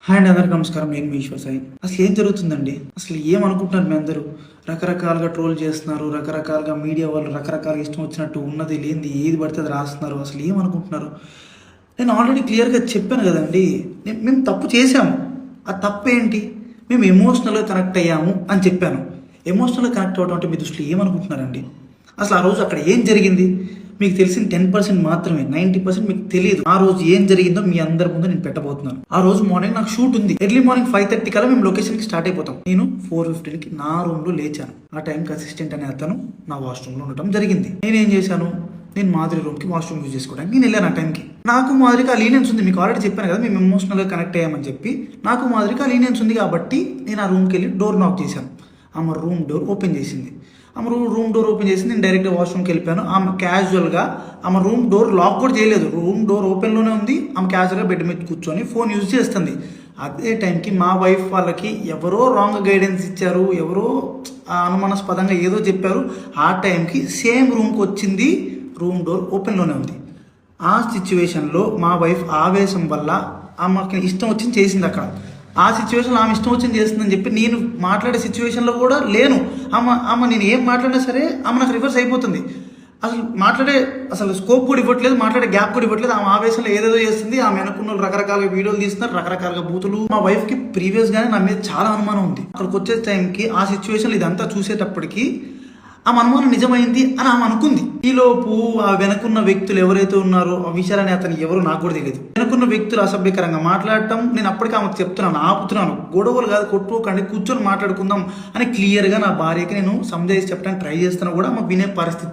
Hi అండి, అందరికీ నమస్కారం. నేను మీ ఈశ్వర్ సాయి. అసలు ఏం జరుగుతుందండి? అసలు ఏమనుకుంటున్నారు మీ అందరూ? రకరకాలుగా ట్రోల్ చేస్తున్నారు, రకరకాలుగా మీడియా వాళ్ళు రకరకాలుగా ఇష్టం వచ్చినట్టు ఉన్నది లేనిది ఏది పడితే అది రాస్తున్నారు. అసలు ఏమనుకుంటున్నారు? నేను ఆల్రెడీ క్లియర్గా చెప్పాను కదండి. మేము తప్పు చేశాము. ఆ తప్పు ఏంటి? మేము ఎమోషనల్గా కనెక్ట్ అయ్యాము అని చెప్పాను. ఎమోషనల్గా కనెక్ట్ అవ్వడం అంటే మీ దృష్టిలో ఏమనుకుంటున్నారండి? అసలు ఆ రోజు అక్కడ ఏం జరిగింది? మీకు తెలిసిన 10% మాత్రమే, 90% మీకు తెలియదు. ఆ రోజు ఏం జరిగిందో మీ అందరి ముందు నేను పెట్టబోతున్నాను. ఆ రోజు మార్నింగ్ నాకు షూట్ ఉంది. ఎర్లీ మార్నింగ్ 5:30 కల్లా మేము లొకేషన్కి స్టార్ట్ అయిపోతాం. నేను 4:15కి నా రూమ్లో లేచాను. ఆ టైంకి అసిస్టెంట్ అనే అతను నా వాష్రూమ్లో ఉండటం జరిగింది. నేనేం చేశాను? నేను మాధురి రూమ్కి వాష్రూమ్ యూజ్ చేసుకోవడానికి నేను వెళ్ళాను. ఆ టైంకి నాకు మాధురికి ఆ లీనియన్స్ ఉంది. మీకు ఆల్రెడీ చెప్పాను కదా, మేము ఎమోషనల్గా కనెక్ట్ అయ్యామని చెప్పి. నాకు మాధురికి ఆ లీనియన్స్ ఉంది కాబట్టి నేను ఆ రూమ్కి వెళ్ళి డోర్ నాక్ చేశాను. ఆమె రూమ్ డోర్ ఓపెన్ చేసింది. ఆమె రూమ్ డోర్ ఓపెన్ చేసి నేను డైరెక్ట్గా వాష్రూమ్కి వెళ్ళిపోయాను. ఆమె క్యాజువల్గా ఆమె రూమ్ డోర్ లాక్ కూడా చేయలేదు. రూమ్ డోర్ ఓపెన్లోనే ఉంది. ఆమె క్యాజువల్గా బెడ్ మీద కూర్చొని ఫోన్ యూజ్ చేస్తుంది. అదే టైంకి మా వైఫ్ వాళ్ళకి ఎవరో రాంగ్ గైడెన్స్ ఇచ్చారు, ఎవరో అనుమానాస్పదంగా ఏదో చెప్పారు. ఆ టైంకి సేమ్ రూమ్కి వచ్చింది. రూమ్ డోర్ ఓపెన్లోనే ఉంది. ఆ సిచ్యువేషన్లో మా వైఫ్ ఆవేశం వల్ల ఆమెకి ఇష్టం వచ్చింది చేసింది. అక్కడ ఆ సిచ్యువేషన్లో ఆమె ఇష్టం వచ్చింది చేస్తుందని చెప్పి నేను మాట్లాడే సిచ్యువేషన్లో కూడా లేను. ఆమె నేను ఏం మాట్లాడినా సరే ఆమె నాకు రివర్స్ అయిపోతుంది. అసలు స్కోప్ కూడా ఇవ్వట్లేదు, మాట్లాడే గ్యాప్ కూడా ఇవ్వట్లేదు. ఆమె ఆవేశంలో ఏదేదో చేస్తుంది. ఆమె అనుకున్న రకరకాల వీడియోలు తీస్తున్నారు, రకరకాల బూతులు. మా వైఫ్కి ప్రీవియస్గానే నా మీద చాలా అనుమానం ఉంది. అక్కడికి వచ్చే టైంకి ఆ సిచ్యువేషన్లో ఇదంతా చూసేటప్పటికి ఆమె అనుమానం నిజమైంది అని ఆమె అనుకుంది. ఈలోపు ఆ వెనకున్న వ్యక్తులు ఎవరైతే ఉన్నారో ఆ విషయాలని అతను ఎవరో నాకు కూడా తెలియదు. వెనకున్న వ్యక్తులు అసభ్యకరంగా మాట్లాడటం నేను అప్పటికి ఆమెకు చెప్తున్నాను, ఆపుతున్నాను. గొడవలు కాదు, కొట్టుకోకండి, కూర్చొని మాట్లాడుకుందాం అని క్లియర్గా నా భార్యకి నేను సంజాయిషి చెప్పడానికి ట్రై చేస్తున్నా కూడా ఆమె వినే పరిస్థితి